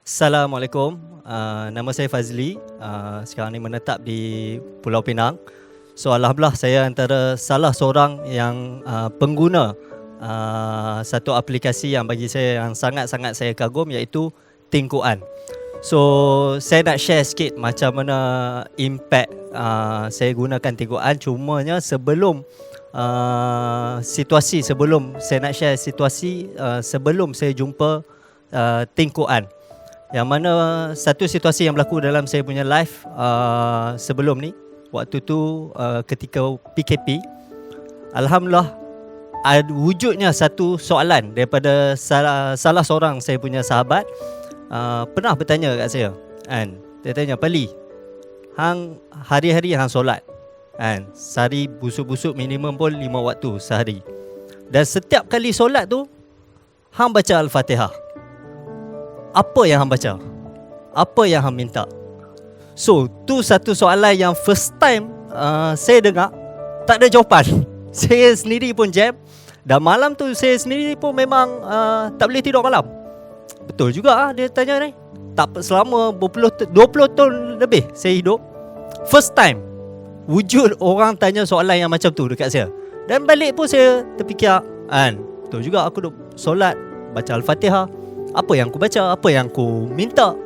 Assalamualaikum. Nama saya Fazli. Sekarang ni menetap di Pulau Pinang. So alhamdulillah saya antara salah seorang yang pengguna satu aplikasi yang bagi saya yang sangat-sangat saya kagum, iaitu Tingkuan. So saya nak share sikit macam mana impact saya gunakan Tingkuan. Cumanya sebelum saya nak share situasi sebelum saya jumpa Tingkuan, yang mana satu situasi yang berlaku dalam saya punya life sebelum ni. Waktu tu ketika PKP, alhamdulillah wujudnya satu soalan daripada salah seorang saya punya sahabat. Pernah bertanya kat saya, kan? Dia tanya, "Pali, hang hari-hari hang solat, kan? Sehari busuk-busuk minimum pun 5 waktu sehari. Dan setiap kali solat tu hang baca Al-Fatihah. Apa yang hang baca? Apa yang hang minta?" So, tu satu soalan yang first time saya dengar, tak ada jawapan. Saya sendiri pun jam. Dan malam tu saya sendiri pun memang tak boleh tidur malam. Betul juga dia tanya ni. Tak selama 20 tahun lebih saya hidup, first time wujud orang tanya soalan yang macam tu dekat saya. Dan balik pun saya terfikir, kan, betul juga, aku duk solat, baca Al-Fatihah. Apa yang aku baca? Apa yang aku minta?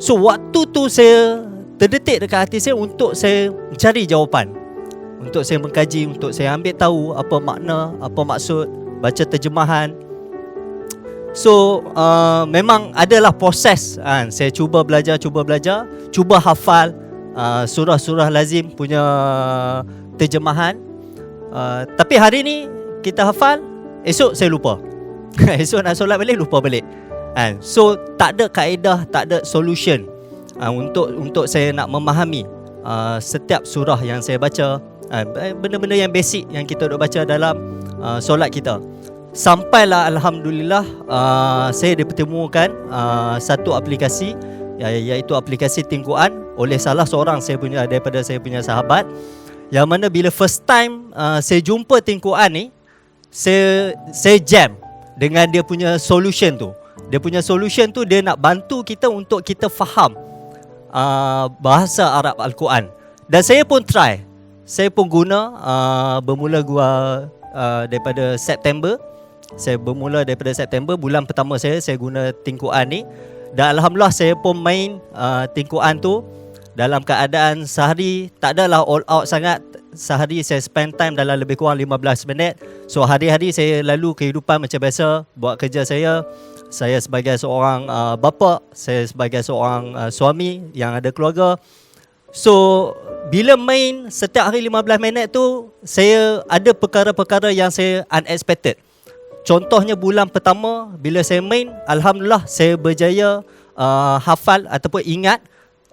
So waktu tu saya terdetik dekat hati saya untuk saya mencari jawapan, untuk saya mengkaji, untuk saya ambil tahu apa makna, apa maksud, baca terjemahan. So memang adalah proses, kan? Saya cuba belajar, cuba hafal surah-surah lazim punya terjemahan. Tapi hari ni kita hafal, esok saya lupa. Esok nak solat balik, lupa balik. So tak ada kaedah, tak ada solution untuk saya nak memahami setiap surah yang saya baca, benda-benda yang basic yang kita duk baca dalam solat kita. Sampailah alhamdulillah saya dipertemukan satu aplikasi, iaitu aplikasi Tingkuan, oleh salah seorang daripada saya punya sahabat. Yang mana bila first time saya jumpa Tingkuan ni, saya jam dengan dia punya solution tu. Dia punya solution tu, dia nak bantu kita untuk kita faham bahasa Arab Al-Quran. Dan saya pun try, saya pun guna bermula daripada September. Bulan pertama saya guna Tingkuan ni. Dan alhamdulillah saya pun main Tingkuan tu dalam keadaan sehari tak adalah all out sangat. Sehari saya spend time dalam lebih kurang 15 minit. So hari-hari saya lalu kehidupan macam biasa, buat kerja saya. Saya sebagai seorang bapa, saya sebagai seorang suami yang ada keluarga. So bila main setiap hari 15 minit tu, saya ada perkara-perkara yang saya unexpected. Contohnya bulan pertama bila saya main, alhamdulillah saya berjaya hafal ataupun ingat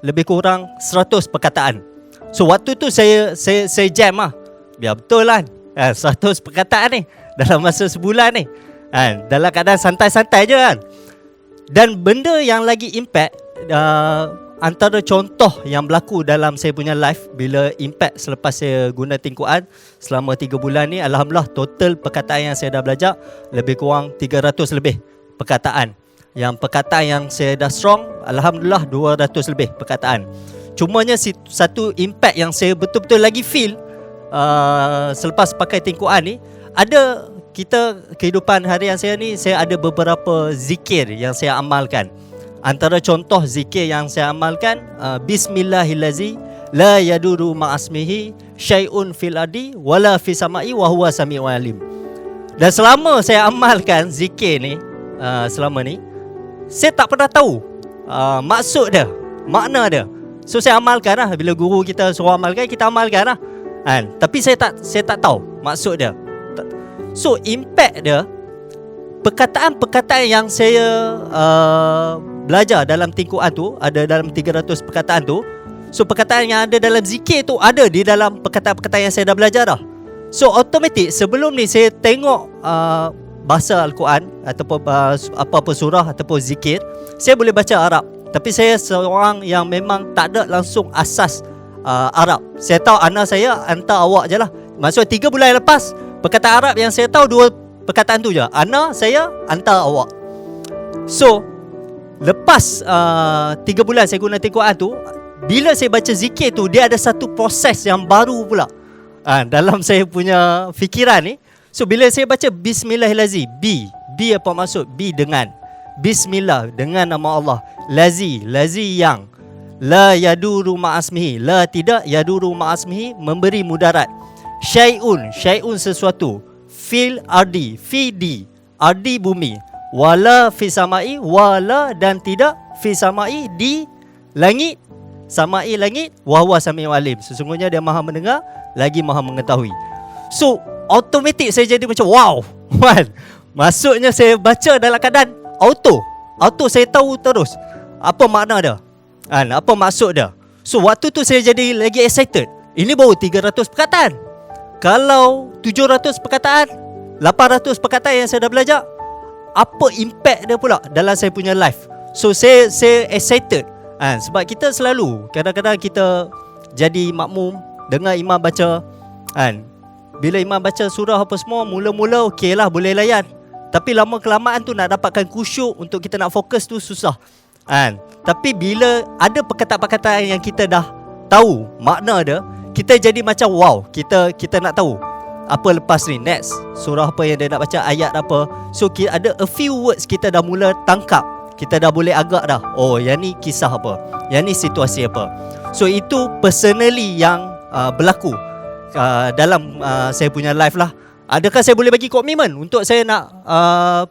lebih kurang 100 perkataan. So waktu tu saya jam lah. Biar betul lah 100 perkataan ni dalam masa sebulan ni, dalam keadaan santai-santai je, kan. Dan benda yang lagi impact, antara contoh yang berlaku dalam saya punya life bila impact selepas saya guna Tingkuan selama 3 bulan ni, alhamdulillah total perkataan yang saya dah belajar lebih kurang 300 lebih perkataan. Yang perkataan yang saya dah strong, alhamdulillah 200 lebih perkataan. Cumanya satu impact yang saya betul-betul lagi feel selepas pakai Tingkuan ni, ada kehidupan harian saya ni, saya ada beberapa zikir yang saya amalkan. Antara contoh zikir yang saya amalkan, Bismillahirrahmanirrahim, la yaduru ma'asmihi syai'un fil ardi wala fis sama'i wa huwa sami'ul alim. Dan selama saya amalkan zikir ni, selama ni saya tak pernah tahu maksud dia, makna dia. So saya amalkan lah. Bila guru kita suruh amalkan, kita amalkan lah, kan? Tapi saya tak tahu maksud dia. So impact dia, perkataan-perkataan yang saya belajar dalam Tingkuan tu, ada dalam 300 perkataan tu. So perkataan yang ada dalam zikir tu ada di dalam perkataan-perkataan yang saya dah belajar dah. So automatik sebelum ni saya tengok bahasa Al-Quran ataupun apa-apa surah ataupun zikir, saya boleh baca Arab. Tapi saya seorang yang memang tak ada langsung asas Arab. Saya tahu anak saya hantar awak je lah. Maksudnya 3 bulan lepas, perkataan Arab yang saya tahu 2 perkataan tu je, ana, saya, hantar, awak. So Lepas 3 bulan saya guna Tin Quran tu, bila saya baca zikir tu, dia ada satu proses yang baru pula dalam saya punya fikiran ni. So bila saya baca Bismillahirrahmanirrahim, B apa maksud? B dengan Bismillah, dengan nama Allah. Lazi yang la yaduru ma'asmihi, la tidak, yaduru ma'asmihi, memberi mudarat. Syai'un sesuatu. Fil ardi, fi di, ardi bumi. Wala fi samai, wala dan tidak, fi samai di langit, samai langit, wa huwa samiul alim, sesungguhnya dia maha mendengar lagi maha mengetahui. So automatik saya jadi macam wow kan. Maksudnya saya baca dalam keadaan auto saya tahu terus apa makna dia kan, apa maksud dia. So waktu tu saya jadi lagi excited. Ini baru 300 perkataan. Kalau 700 perkataan, 800 perkataan yang saya dah belajar, apa impact dia pula dalam saya punya life. So saya excited sebab kita selalu kadang-kadang kita jadi makmum dengar imam baca kan. Bila imam baca surah apa semua, mula-mula okey lah, boleh layan. Tapi lama kelamaan tu nak dapatkan khusyuk untuk kita nak fokus tu susah kan. Tapi bila ada perkataan-perkataan yang kita dah tahu makna dia, kita jadi macam wow, kita nak tahu apa lepas ni, next surah apa yang dia nak baca, ayat apa. So ada a few words kita dah mula tangkap, kita dah boleh agak dah, oh yang ni kisah apa, yang ni situasi apa. So itu personally yang berlaku dalam saya punya life lah. Adakah saya boleh bagi komitmen untuk saya nak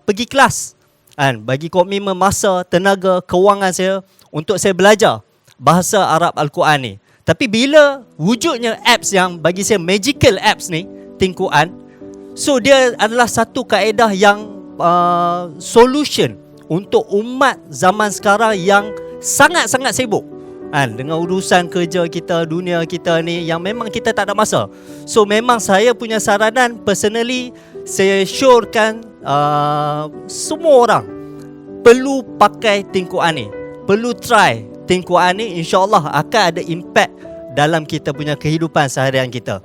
pergi kelas kan, bagi komitmen masa, tenaga, kewangan saya untuk saya belajar bahasa Arab Al-Quran ni. Tapi bila wujudnya apps yang bagi saya magical apps ni, Tin Quran, so dia adalah satu kaedah yang solution untuk umat zaman sekarang yang sangat-sangat sibuk dengan urusan kerja kita, dunia kita ni yang memang kita tak ada masa. So memang saya punya saranan personally, saya syorkan semua orang perlu pakai Tin Quran ni, perlu try Tin Quran ni. InsyaAllah akan ada impact dalam kita punya kehidupan seharian kita.